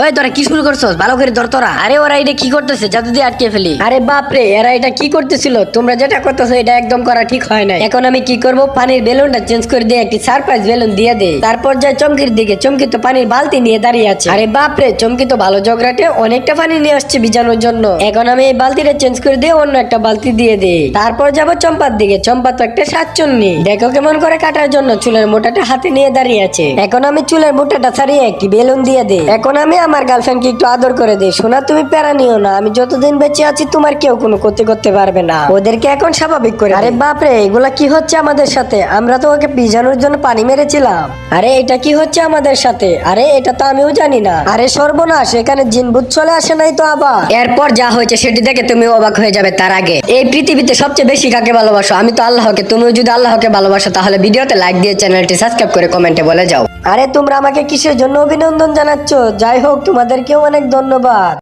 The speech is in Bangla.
ওই তোরা কি শুরু করছস? ভালো করে ধর তোরা। আরে ওরা এটা কি করতেছে? জাদু দিয়ে আটকে ফেলি। আরে বাপরে, এরা এটা কি করতেছিল? তোমরা যেটা করতেছো এটা একদম করা ঠিক হয় না। এখন আমি কি করব? পানির বেলুনটা চেঞ্জ করে দিয়ে একটি সারপ্রাইজ বেলুন দিয়ে দে। তারপর যাই চমকির দিকে। চমকি তো পানির বালতি নিয়ে দাঁড়িয়ে আছে। আরে বাপরে, চমকি তো ভালো জগরাটে অনেকটা পানি নিয়ে আসছে ভিজানোর জন্য। এখন আমি এই বালতিটা চেঞ্জ করে দিয়ে অন্য একটা বালতি দিয়ে দে। তারপর যাব চম্পার দিকে। চম্পা তো একটা সাতচন্নি, দেখো কেমন করে কাটার জন্য চুলের মোটাটা হাতে নিয়ে দাঁড়িয়ে আছে। এখন আমি চুলের মোটাটা ছাড়িয়ে একটি বেলুন দিয়ে দে। এখন আমি আমার গার্লফ্রেন্ডকে একটু আদর করে দিই। শোনা, তুমি প্যারা নিও না, আমি যতদিন বেঁচে আছি তোমার কেউ কোনো ক্ষতি করতে পারবে না। ওদেরকে এখন স্বাভাবিক করে। আরে বাপরে, এগুলা কি হচ্ছে আমাদের সাথে? আমরা তো ওকে ভিজানোর জন্য পানি মেরেছিলাম। আরে এটা কি হচ্ছে আমাদের সাথে? আরে এটা তো আমিও জানি না। আরে সর্বনাশ, এখানে জিন ভূত চলে আসে নাই তো আবার? এরপর যা হয়েছে সেটি দেখে তুমি অবাক হয়ে যাবে। তার আগে এই পৃথিবীতে সবচেয়ে বেশি কাকে ভালোবাসো? আমি তো আল্লাহকে। তুমিও যদি আল্লাহকে ভালোবাসো তাহলে ভিডিওতে লাইক দিয়ে চ্যানেলটি সাবস্ক্রাইব করে কমেন্টে বলে যাও। আরে তোমরা আমাকে কিসের জন্য অভিনন্দন জানাচ্ছ? যাই হোক, তোমাদেরকেও অনেক ধন্যবাদ।